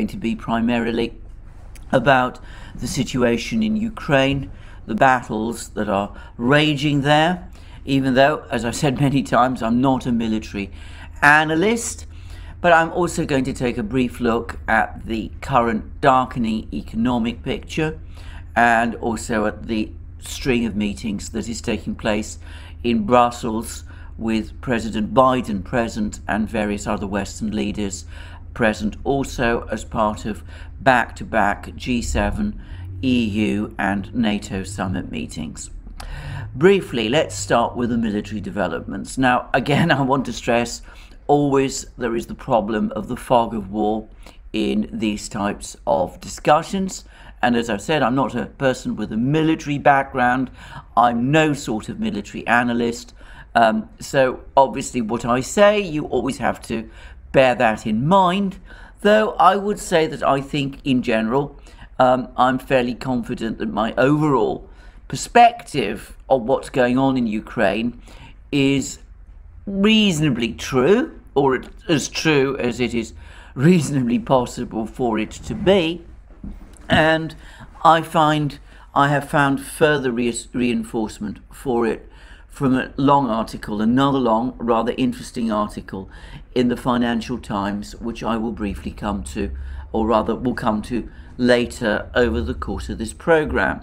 going to be primarily about the situation in Ukraine, the battles that are raging there, even though, as I've said many times, I'm not a military analyst. But I'm also going to take a brief look at the current darkening economic picture and also at the string of meetings that is taking place in Brussels with President Biden present and various other Western leaders present, also as part of back-to-back G7, EU and NATO summit meetings. Briefly, let's start with the military developments. Now, again, I want to stress, always there is the problem of the fog of war in these types of discussions. And as I've said, I'm not a person with a military background. I'm no sort of military analyst. So obviously what I say, you always have to bear that in mind. Though I would say that I think in general, I'm fairly confident that my overall perspective of what's going on in Ukraine is reasonably true, or as true as it is reasonably possible for it to be. And I have found further reinforcement for it from a long article, another long, rather interesting article in the Financial Times, which I will briefly come to, or rather will come to later over the course of this program.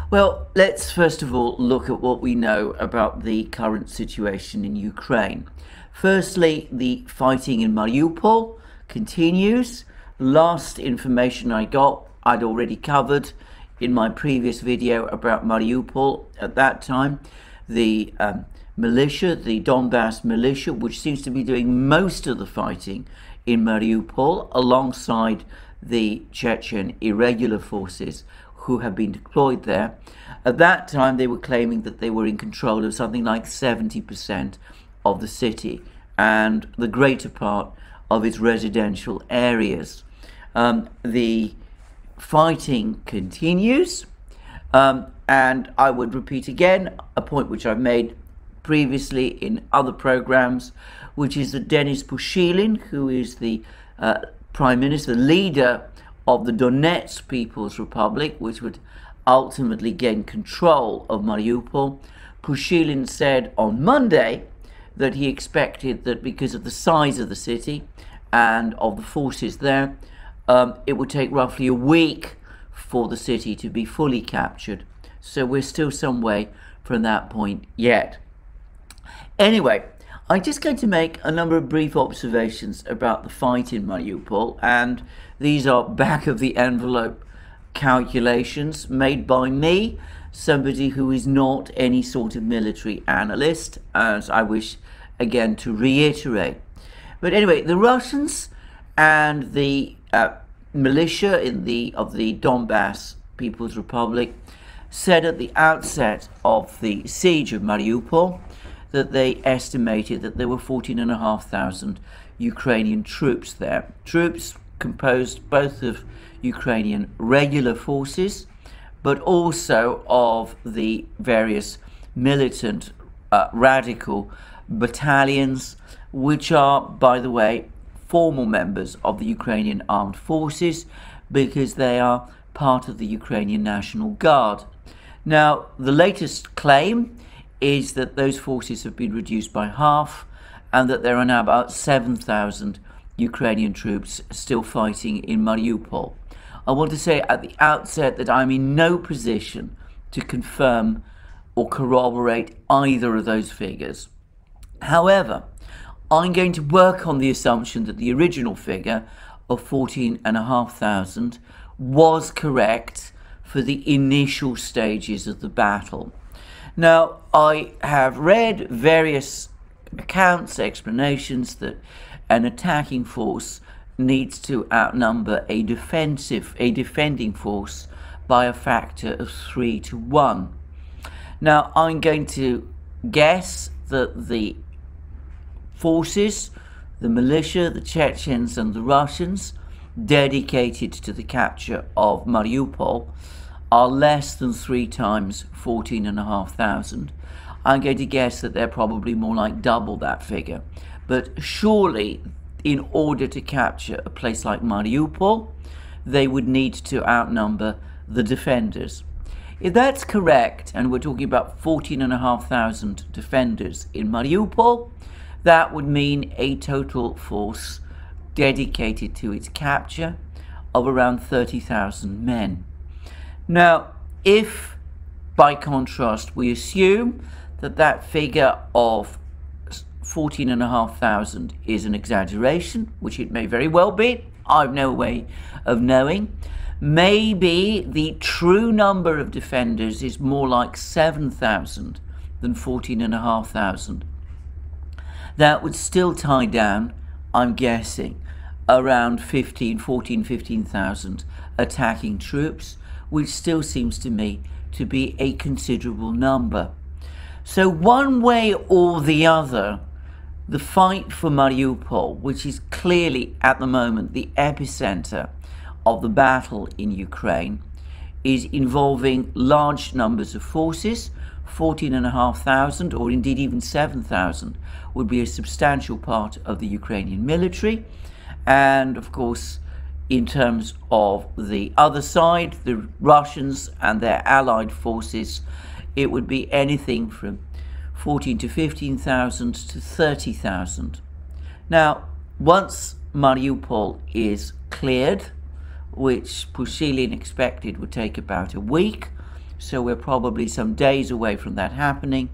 Well, let's first of all look at what we know about the current situation in Ukraine. Firstly, the fighting in Mariupol continues. Last information I got, I'd already covered in my previous video about Mariupol. At that time, the militia, the DONBASS militia, which seems to be doing most of the fighting in Mariupol, alongside the Chechen irregular forces who have been deployed there. At that time, they were claiming that they were in control of something like 70% of the city and the greater part of its residential areas. The fighting continues, and I would repeat again a point which I've made previously in other programs, which is that Denis Pushilin, who is the Prime Minister, the leader of the Donetsk People's Republic, which would ultimately gain control of Mariupol, Pushilin said on Monday that he expected that because of the size of the city and of the forces there, it would take roughly a week for the city to be fully captured. So we're still some way from that point yet. Anyway, I'm just going to make a number of brief observations about the fight in Mariupol, and these are back of the envelope calculations made by me, somebody who is not any sort of military analyst, as I wish again to reiterate. But anyway, the Russians and the militia of the Donbass People's Republic said at the outset of the siege of Mariupol that they estimated that there were 14,500 Ukrainian troops there. Troops composed both of Ukrainian regular forces, but also of the various militant radical battalions, which are, by the way, formal members of the Ukrainian armed forces because they are part of the Ukrainian National Guard. Now, the latest claim is that those forces have been reduced by half and that there are now about 7,000 Ukrainian troops still fighting in Mariupol. I want to say at the outset that I'm in no position to confirm or corroborate either of those figures. However, I'm going to work on the assumption that the original figure of 14,500 was correct for the initial stages of the battle. Now, I have read various accounts, explanations that an attacking force needs to outnumber a defending force by a factor of 3 to 1. Now, I'm going to guess that the forces, the militia, the Chechens and the Russians dedicated to the capture of Mariupol are less than 3 times 14,500. I'm going to guess that they're probably more like double that figure. But surely in order to capture a place like Mariupol, they would need to outnumber the defenders. If that's correct, and we're talking about 14,500 defenders in Mariupol, that would mean a total force dedicated to its capture of around 30,000 men. Now, if by contrast we assume that that figure of 14,500 is an exaggeration, which it may very well be, I've no way of knowing, maybe the true number of defenders is more like 7,000 than 14,500. That would still tie down, I'm guessing, around 15,000 attacking troops, which still seems to me to be a considerable number. So one way or the other, the fight for Mariupol, which is clearly at the moment the epicenter of the battle in Ukraine, is involving large numbers of forces. 14,500 or indeed even 7,000 would be a substantial part of the Ukrainian military. And of course, in terms of the other side, the Russians and their allied forces, it would be anything from 14 to 15,000 to 30,000. Now, once Mariupol is cleared, which Pushilin expected would take about a week, so we're probably some days away from that happening,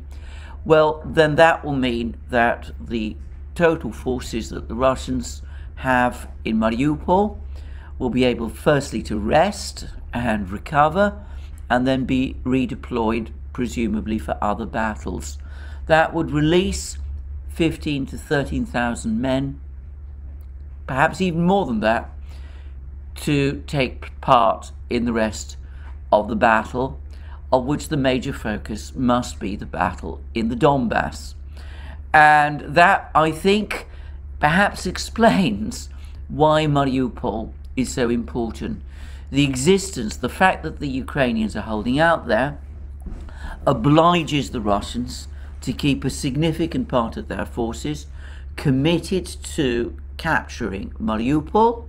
well, then that will mean that the total forces that the Russians have in Mariupol will be able firstly to rest and recover and then be redeployed presumably for other battles. That would release 15 to 13,000 men, perhaps even more than that, to take part in the rest of the battle, of which the major focus must be the battle in the Donbass. And that, I think, perhaps explains why Mariupol is so important. The existence, the fact that the Ukrainians are holding out there, obliges the Russians to keep a significant part of their forces committed to capturing Mariupol.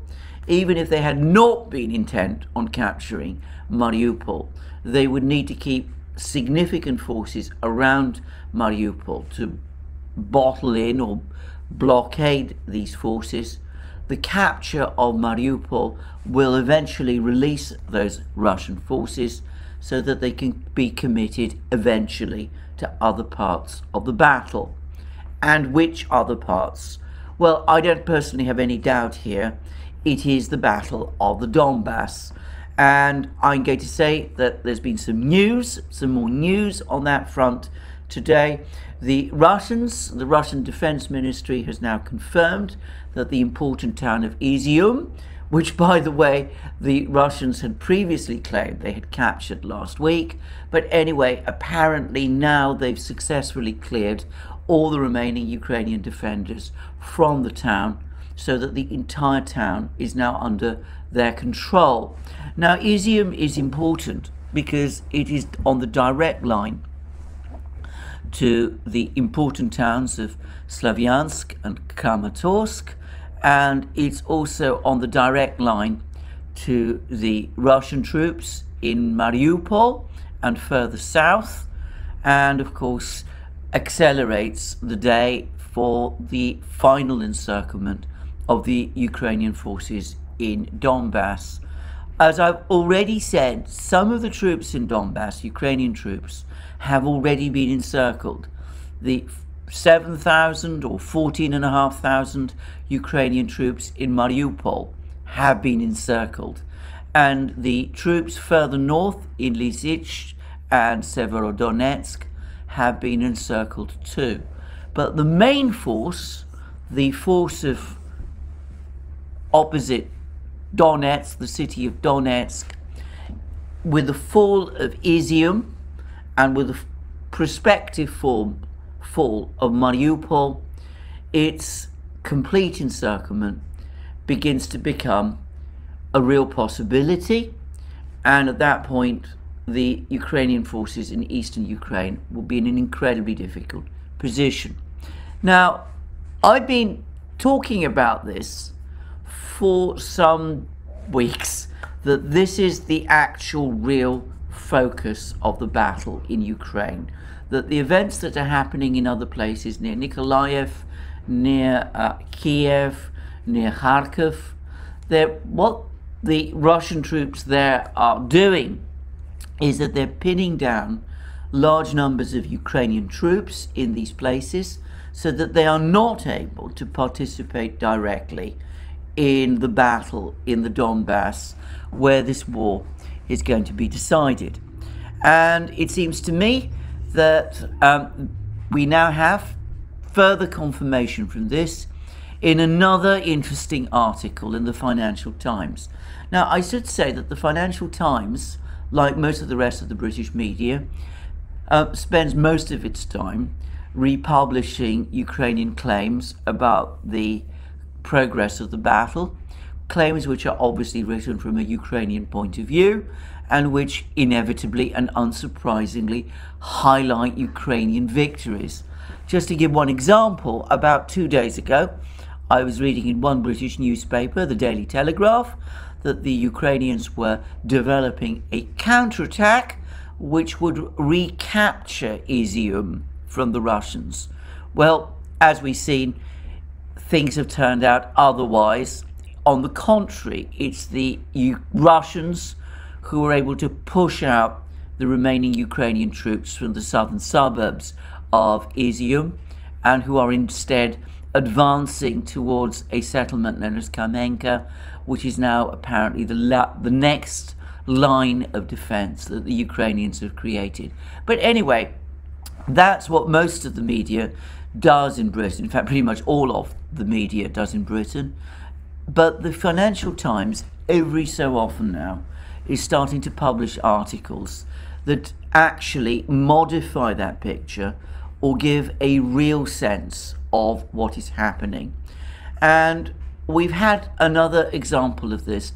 Even if they had not been intent on capturing Mariupol, they would need to keep significant forces around Mariupol to bottle in or blockade these forces. The capture of Mariupol will eventually release those Russian forces so that they can be committed eventually to other parts of the battle. And which other parts? Well, I don't personally have any doubt here. It is the battle of the Donbass. And I'm going to say that there's been some more news on that front today. The Russian Defense Ministry has now confirmed that the important town of ETHEREUM, which, by the way, the Russians had previously claimed they had captured last week. But anyway, apparently now they've successfully cleared all the remaining Ukrainian defenders from the town, so that the entire town is now under their control. Now, ETHEREUM is important because it is on the direct line to the important towns of Slavyansk and Kramatorsk, and it's also on the direct line to the Russian troops in Mariupol and further south, and of course accelerates the day for the final encirclement of the Ukrainian forces in Donbass. As I've already said, some of the troops in Donbass, Ukrainian troops, have already been encircled. The 7,000 or 14,500 Ukrainian troops in Mariupol have been encircled. And the troops further north in Lysychansk and Severodonetsk have been encircled too. But the main force, the force of opposite Donetsk, the city of Donetsk, with the fall of ETHEREUM and with the prospective fall of Mariupol, its complete encirclement begins to become a real possibility. And at that point, the Ukrainian forces in eastern Ukraine will be in an incredibly difficult position. Now, I've been talking about this for some weeks, that this is the actual real focus of the battle in Ukraine, that the events that are happening in other places, near Nikolaev, near Kiev, near Kharkiv, what the Russian troops there are doing is that they're pinning down large numbers of Ukrainian troops in these places so that they are not able to participate directly in the battle in the Donbass, where this war is going to be decided. And it seems to me that we now have further confirmation from this in another interesting article in the Financial Times. Now, I should say that the Financial Times, like most of the rest of the British media, spends most of its time republishing Ukrainian claims about the progress of the battle, claims which are obviously written from a Ukrainian point of view and which inevitably and unsurprisingly highlight Ukrainian victories. Just to give one example, about 2 days ago, I was reading in one British newspaper, the Daily Telegraph, that the Ukrainians were developing a counterattack which would recapture ETHEREUM from the Russians. Well, as we've seen, things have turned out otherwise. On the contrary, it's the Russians who were able to push out the remaining Ukrainian troops from the southern suburbs of ETHEREUM and who are instead advancing towards a settlement known as Kamenka, which is now apparently the next line of defense that the Ukrainians have created. But anyway, that's what most of the media does in Britain. In fact, pretty much all of the media does in Britain. But the Financial Times, every so often now, is starting to publish articles that actually modify that picture or give a real sense of what is happening. And we've had another example of this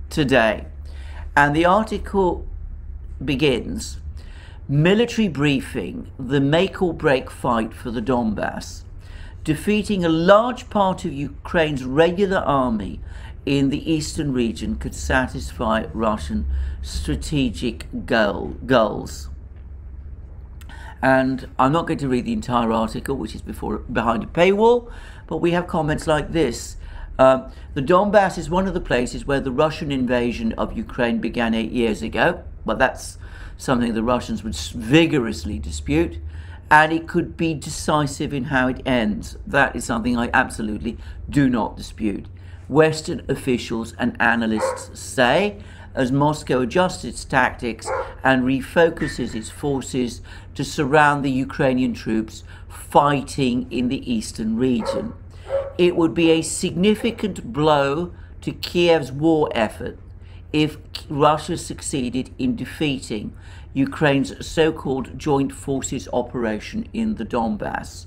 today. And the article begins, military briefing, the make or break fight for the Donbass. Defeating a large part of Ukraine's regular army in the eastern region could satisfy Russian strategic goals. And I'm not going to read the entire article, which is behind a paywall, but we have comments like this. The Donbass is one of the places where the Russian invasion of Ukraine began 8 years ago. Well, that's something the Russians would vigorously dispute. And it could be decisive in how it ends. That is something I absolutely do not dispute. Western officials and analysts say, as Moscow adjusts its tactics and refocuses its forces to surround the Ukrainian troops fighting in the eastern region. It would be a significant blow to Kiev's war effort if Russia succeeded in defeating Ukraine's so-called joint forces operation in the Donbass.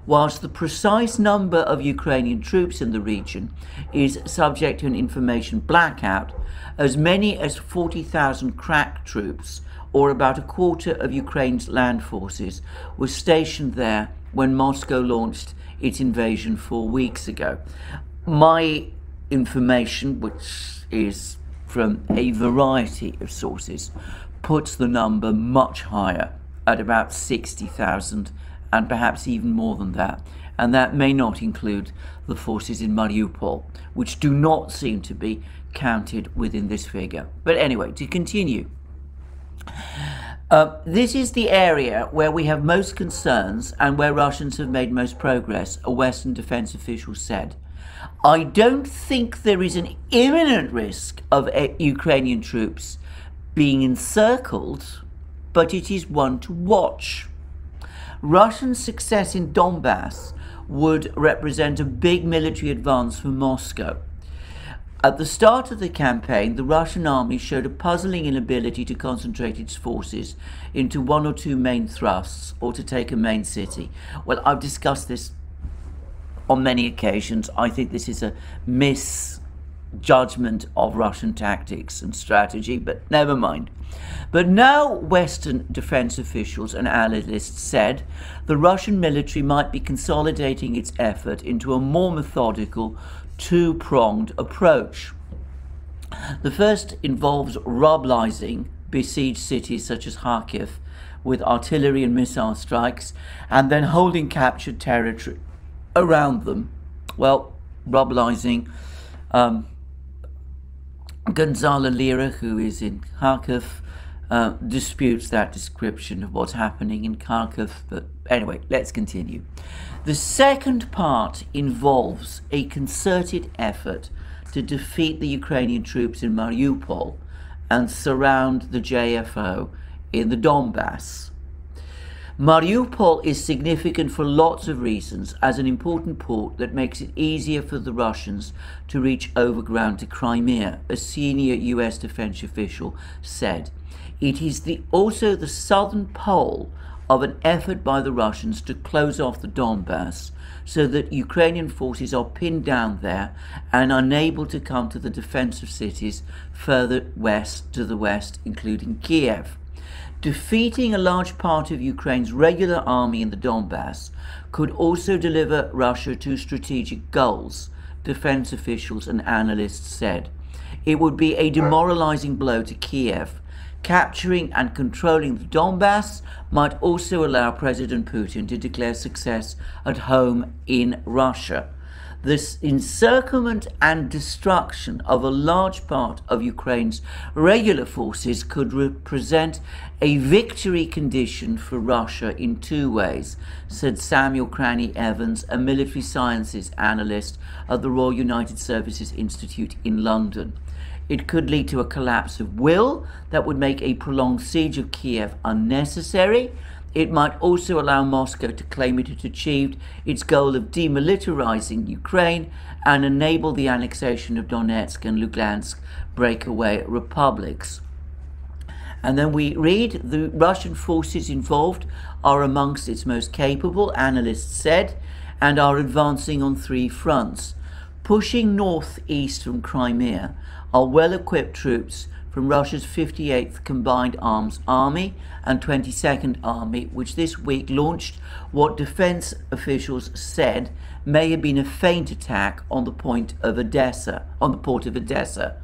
Whilst the precise number of Ukrainian troops in the region is subject to an information blackout, as many as 40,000 crack troops, or about a quarter of Ukraine's land forces, were stationed there when Moscow launched its invasion 4 weeks ago. My information, which is from a variety of sources, puts the number much higher at about 60,000 and perhaps even more than that. And that may not include the forces in Mariupol, which do not seem to be counted within this figure. But anyway, to continue. This is the area where we have most concerns and where Russians have made most progress, a Western defense official said. I don't think there is an imminent risk of Ukrainian troops being encircled, but it is one to watch. Russian success in Donbass would represent a big military advance for Moscow. At the start of the campaign, the Russian army showed a puzzling inability to concentrate its forces into one or two main thrusts or to take a main city. Well, I've discussed this on many occasions. I think this is a judgment of Russian tactics and strategy, but never mind. But now Western defense officials and analysts said the Russian military might be consolidating its effort into a more methodical, two-pronged approach. The first involves rubblizing besieged cities such as Kharkiv with artillery and missile strikes, and then holding captured territory around them. Well, rubblizing, Gonzalo Lira, who is in Kharkiv, disputes that description of what's happening in Kharkiv, but anyway, let's continue. The second part involves a concerted effort to defeat the Ukrainian troops in Mariupol and surround the JFO in the Donbass. Mariupol is significant for lots of reasons as an important port that makes it easier for the Russians to reach overground to Crimea, a senior US defense official said. It is also the southern pole of an effort by the Russians to close off the Donbass so that Ukrainian forces are pinned down there and unable to come to the defensive cities further west to the west, including Kiev. Defeating a large part of Ukraine's regular army in the Donbass could also deliver Russia two strategic goals, defense officials and analysts said. It would be a demoralizing blow to Kiev. Capturing and controlling the Donbass might also allow President Putin to declare success at home in Russia. This encirclement and destruction of a large part of Ukraine's regular forces could represent a victory condition for Russia in two ways, said Samuel Cranny Evans, a military sciences analyst at the Royal United Services Institute in London. It could lead to a collapse of will that would make a prolonged siege of Kiev unnecessary. It might also allow Moscow to claim it had achieved its goal of demilitarizing Ukraine and enable the annexation of Donetsk and Lugansk breakaway republics. And then we read the Russian forces involved are amongst its most capable, analysts said, and are advancing on three fronts. Pushing northeast from Crimea are well-equipped troops from Russia's 58th Combined Arms Army and 22nd Army, which this week launched what defense officials said may have been a feint attack on the port of Odessa.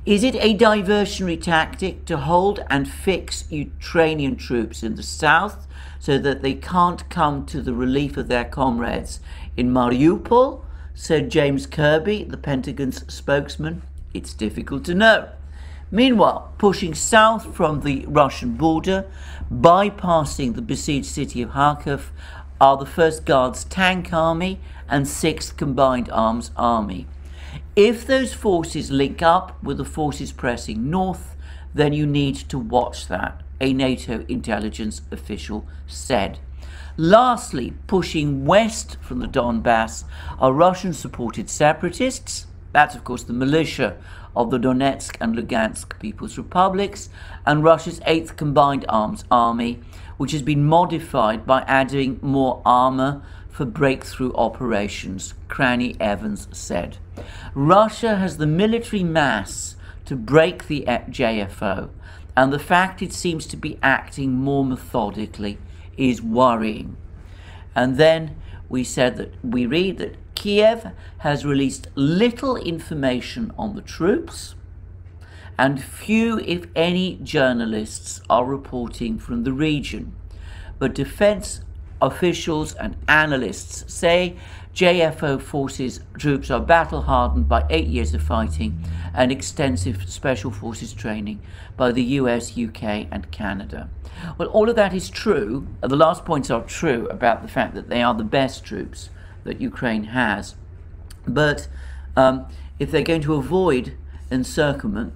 Is it a diversionary tactic to hold and fix Ukrainian troops in the south so that they can't come to the relief of their comrades in Mariupol? Said James Kirby, the Pentagon's spokesman. It's difficult to know. Meanwhile, pushing south from the Russian border, bypassing the besieged city of Kharkiv, are the 1st Guards Tank Army and 6th Combined Arms Army. If those forces link up with the forces pressing north, then you need to watch that, a NATO intelligence official said. Lastly, pushing west from the Donbass are Russian-supported separatists. That's, of course, the militia of the Donetsk and Lugansk People's Republics, and Russia's 8th Combined Arms Army, which has been modified by adding more armor for breakthrough operations, Cranny Evans said. Russia has the military mass to break the JFO, and the fact it seems to be acting more methodically is worrying. And then we read that Kiev has released little information on the troops, and few, if any, journalists are reporting from the region. But defense officials and analysts say JFO forces troops are battle-hardened by 8 years of fighting and extensive special forces training by the US, UK and Canada. Well, all of that is true. The last points are true about the fact that they are the best troops that Ukraine has. But if they're going to avoid encirclement,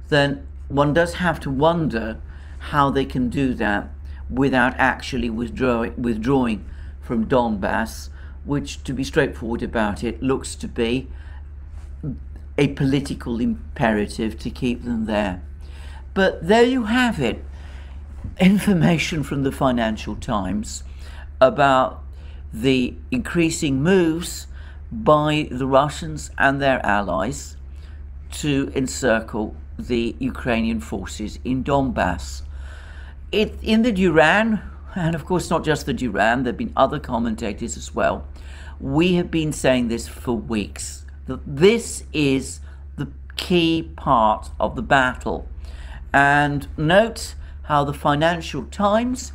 then one does have to wonder how they can do that without actually withdrawing from Donbass, which, to be straightforward about it, looks to be a political imperative to keep them there. But there you have it. Information from the Financial Times about the increasing moves by the Russians and their allies to encircle the Ukrainian forces in Donbass. In the DURAN, and of course not just the DURAN, there have been other commentators as well, we have been saying this for weeks, that this is the key part of the battle. And note how the Financial Times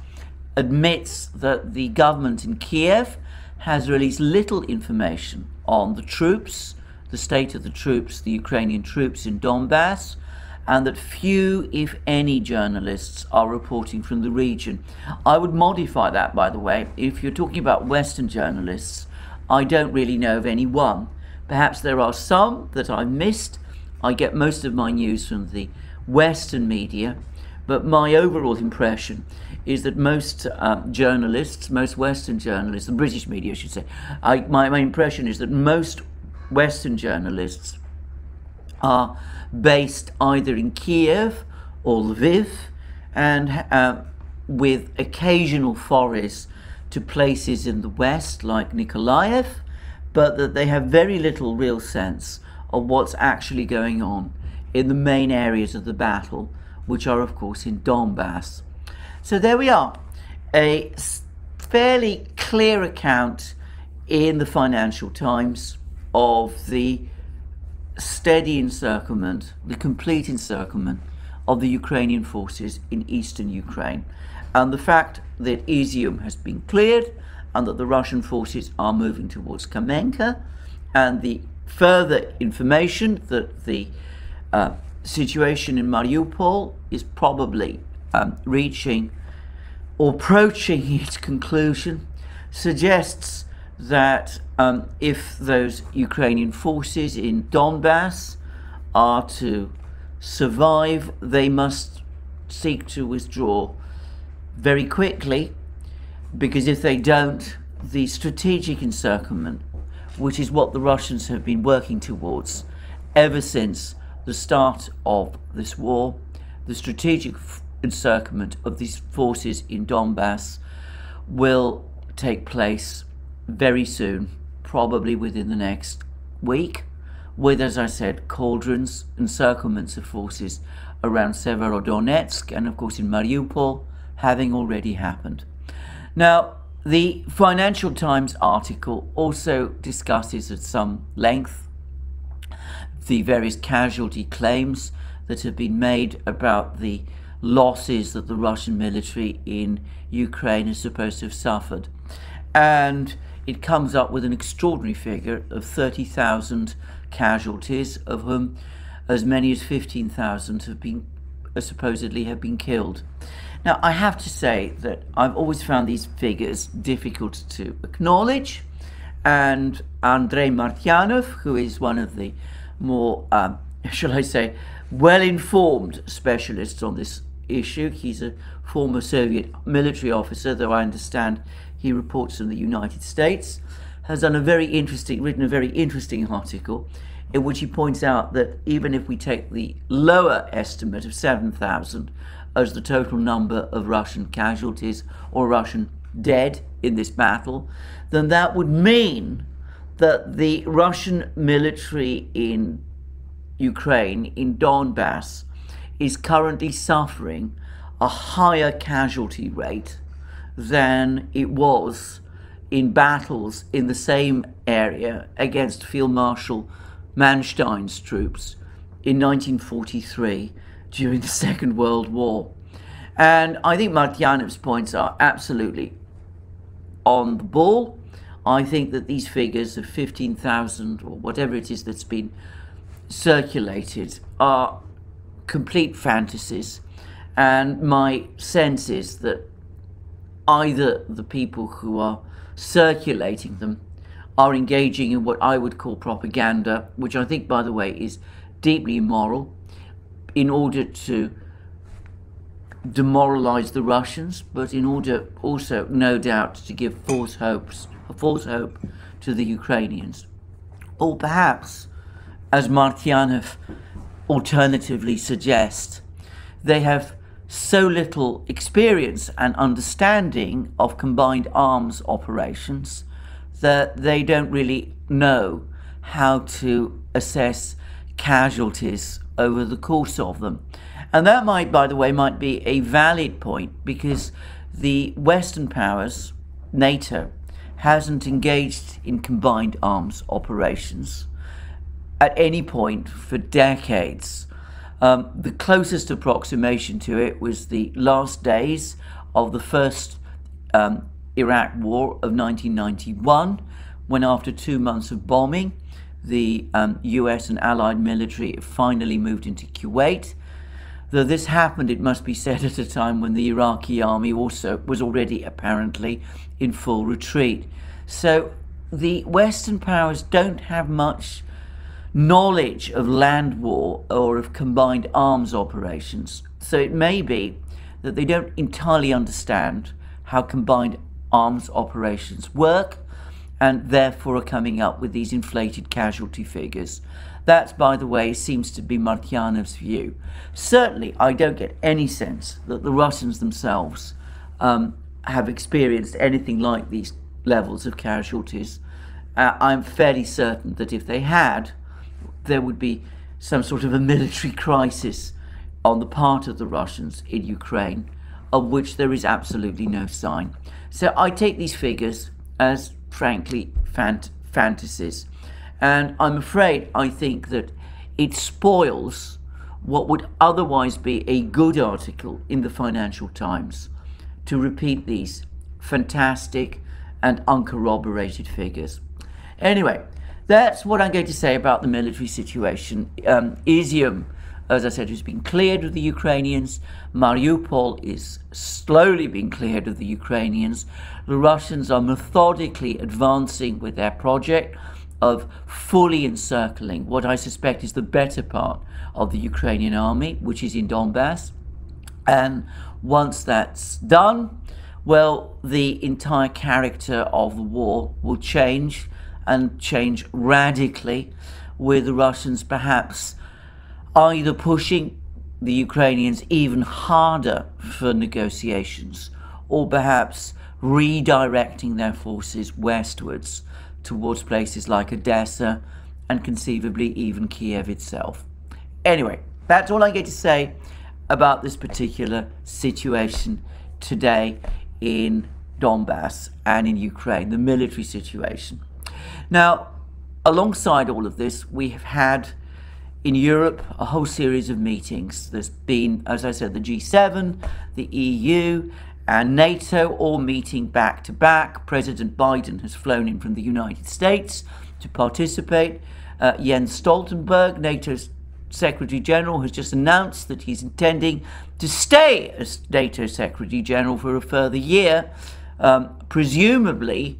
admits that the government in Kiev has released little information on the troops, the state of the troops, the Ukrainian troops in Donbass, and that few, if any, journalists are reporting from the region. I would modify that, by the way. If you're talking about Western journalists, I don't really know of any one. Perhaps there are some that I've missed. I get most of my news from the Western media, but my overall impression is that most journalists, most Western journalists, the British media I should say, my impression is that most Western journalists are based either in Kiev or Lviv, and with occasional forays to places in the west like Nikolaev, but that they have very little real sense of what's actually going on in the main areas of the battle, which are of course in Donbass. So there we are, a fairly clear account in the Financial Times of the steady encirclement, the complete encirclement of the Ukrainian forces in eastern Ukraine, and the fact that ETHEREUM has been cleared and that the Russian forces are moving towards Kamenka, and the further information that the situation in Mariupol is probably reaching or approaching its conclusion, suggests that if those Ukrainian forces in Donbass are to survive, they must seek to withdraw very quickly, because if they don't, the strategic encirclement, which is what the Russians have been working towards ever since the start of this war, the strategic encirclement of these forces in Donbass will take place very soon, probably within the next week, with, as I said, cauldrons, encirclements of forces around Severodonetsk and of course in Mariupol having already happened. Now, the Financial Times article also discusses at some length the various casualty claims that have been made about the losses that the Russian military in Ukraine is supposed to have suffered. And it comes up with an extraordinary figure of 30,000 casualties, of whom as many as 15,000 have been supposedly have been killed. Now, I have to say that I've always found these figures difficult to acknowledge, and Andrei Martyanov, who is one of the more, shall I say, well-informed specialists on this issue, he's a former Soviet military officer, though I understand he reports from the United States, has done written a very interesting article in which he points out that even if we take the lower estimate of 7,000 as the total number of Russian casualties or Russian dead in this battle, then that would mean that the Russian military in Ukraine, in Donbass, is currently suffering a higher casualty rate than it was in battles in the same area against Field Marshal Manstein's troops in 1943 during the Second World War. And I think Martyanov's points are absolutely on the ball. I think that these figures of 15,000 or whatever it is that's been circulated are complete fantasies, and my sense is that either the people who are circulating them are engaging in what I would call propaganda, which I think, by the way, is deeply immoral, in order to demoralize the Russians, but in order also, no doubt, to give false hope to the Ukrainians. Or perhaps, as Martyanov alternatively suggests, they have so little experience and understanding of combined arms operations that they don't really know how to assess casualties over the course of them. And that might, by the way, might be a valid point, because the Western powers, NATO, hasn't engaged in combined arms operations at any point for decades. The closest approximation to it was the last days of the first Iraq War of 1991, when after 2 months of bombing, the US and allied military finally moved into Kuwait. Though this happened, it must be said, at a time when the Iraqi army also was already apparently in full retreat. So the Western powers don't have much knowledge of land war or of combined arms operations. So it may be that they don't entirely understand how combined arms operations work, and therefore are coming up with these inflated casualty figures. That, by the way, seems to be Martyanov's view. Certainly, I don't get any sense that the Russians themselves have experienced anything like these levels of casualties. I'm fairly certain that if they had, there would be some sort of a military crisis on the part of the Russians in Ukraine, of which there is absolutely no sign. So I take these figures as, frankly, fantasies. And I'm afraid I think that it spoils what would otherwise be a good article in the Financial Times to repeat these fantastic and uncorroborated figures. Anyway, that's what I'm going to say about the military situation. ETHEREUM, as I said, has been cleared of the Ukrainians. Mariupol is slowly being cleared of the Ukrainians. The Russians are methodically advancing with their project of fully encircling what I suspect is the better part of the Ukrainian army, which is in DONBASS. And once that's done, well, the entire character of the war will change, and change radically, with the Russians perhaps either pushing the Ukrainians even harder for negotiations, or perhaps redirecting their forces westwards towards places like Odessa and conceivably even Kiev itself. Anyway, that's all I get to say about this particular situation today in Donbass and in Ukraine, the military situation. Now, alongside all of this, we have had in Europe a whole series of meetings. There's been, as I said, the G7, the EU, and NATO all meeting back to back. President Biden has flown in from the United States to participate. Jens Stoltenberg, NATO's Secretary General, has just announced that he's intending to stay as NATO Secretary General for a further year, presumably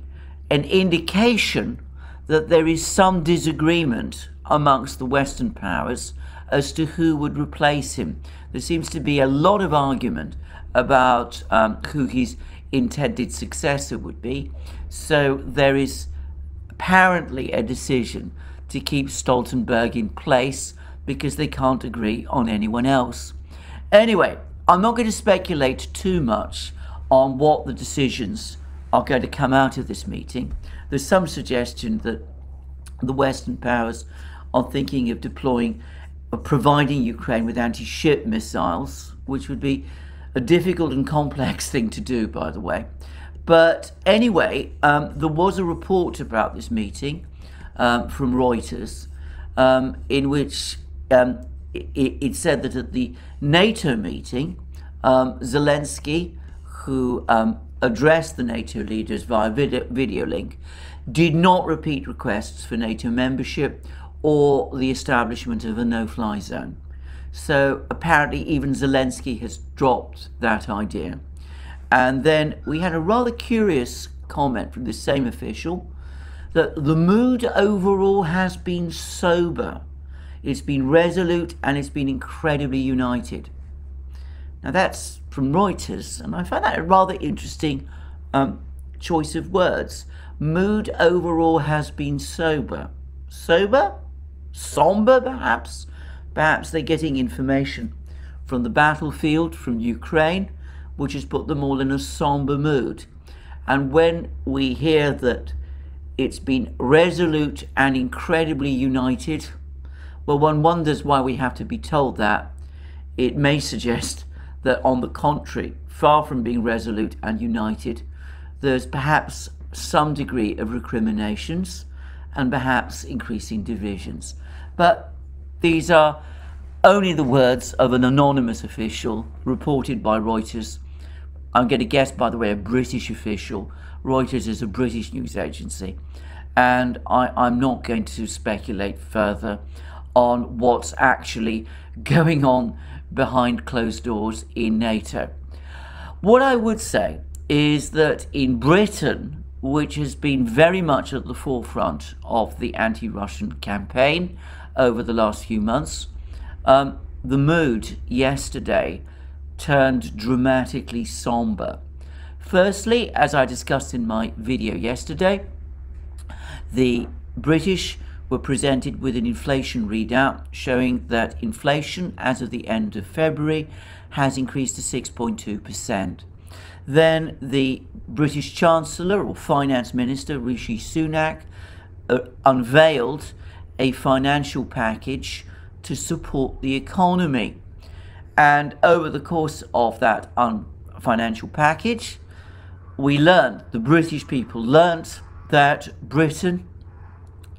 an indication that there is some disagreement amongst the Western powers as to who would replace him. There seems to be a lot of argument about who his intended successor would be. So there is apparently a decision to keep Stoltenberg in place because they can't agree on anyone else. Anyway, I'm not going to speculate too much on what the decisions are going to come out of this meeting. There's some suggestion that the Western powers are thinking of providing Ukraine with anti-ship missiles, which would be a difficult and complex thing to do, by the way. But anyway, there was a report about this meeting from Reuters, in which it said that at the NATO meeting, Zelensky, who addressed the NATO leaders via video link, did not repeat requests for NATO membership or the establishment of a no-fly zone. So apparently even Zelensky has dropped that idea. And then we had a rather curious comment from the same official that the mood overall has been sober. It's been resolute and it's been incredibly united. Now that's from Reuters, and I find that a rather interesting choice of words. Mood overall has been sober. Sober? Somber, perhaps? Perhaps they're getting information from the battlefield, from Ukraine, which has put them all in a somber mood. And when we hear that it's been resolute and incredibly united, Well, one wonders why we have to be told that. It may suggest that, on the contrary, far from being resolute and united, there's perhaps some degree of recriminations and perhaps increasing divisions. But these are only the words of an anonymous official reported by Reuters. I'm going to guess, by the way, a British official. Reuters is a British news agency, and I'm not going to speculate further on what's actually going on behind closed doors in NATO. What I would say is that in Britain, which has been very much at the forefront of the anti-Russian campaign over the last few months, the mood yesterday turned dramatically somber. Firstly, as I discussed in my video yesterday, the British were presented with an inflation readout showing that inflation as of the end of February has increased to 6.2%. Then the British Chancellor or Finance Minister Rishi Sunak unveiled a financial package to support the economy. And over the course of that financial package, the British people learnt that Britain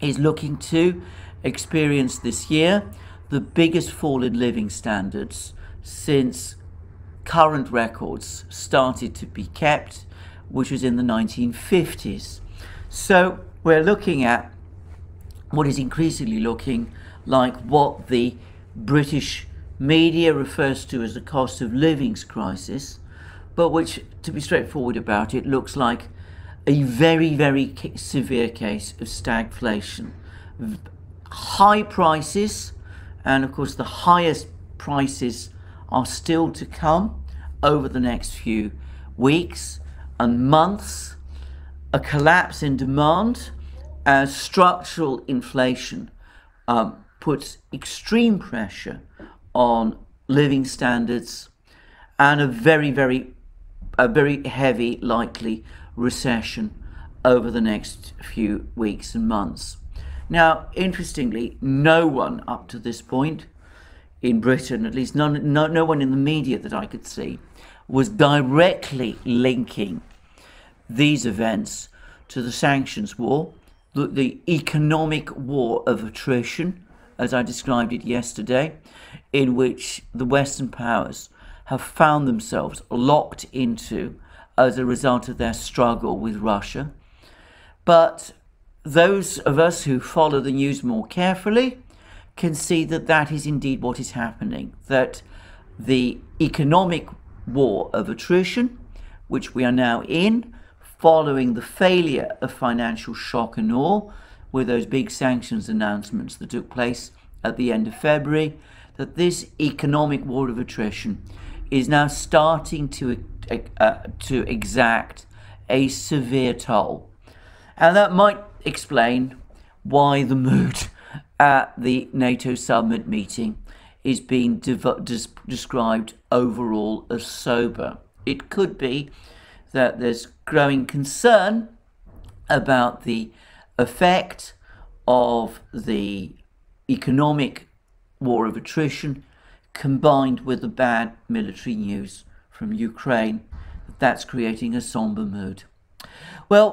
is looking to experience this year the biggest fall in living standards since current records started to be kept, which was in the 1950s. So we're looking at what is increasingly looking like what the British media refers to as the cost of living crisis, but which, to be straightforward about it, looks like a very, very severe case of stagflation. High prices, and of course the highest prices are still to come over the next few weeks and months, a collapse in demand as structural inflation puts extreme pressure on living standards, and a very heavy likely recession over the next few weeks and months. Now, interestingly, no one up to this point in Britain, at least no one in the media that I could see, was directly linking these events to the sanctions war, the economic war of attrition, as I described it yesterday, in which the Western powers have found themselves locked into as a result of their struggle with Russia. But those of us who follow the news more carefully can see that that is indeed what is happening, that the economic war of attrition, which we are now in, following the failure of financial shock and awe, with those big sanctions announcements that took place at the end of February, that this economic war of attrition is now starting to exact a severe toll. And that might explain why the mood at the NATO summit meeting is being described overall as sober. It could be that there's growing concern about the effect of the economic war of attrition combined with the bad military news from Ukraine. That's creating a somber mood. Well,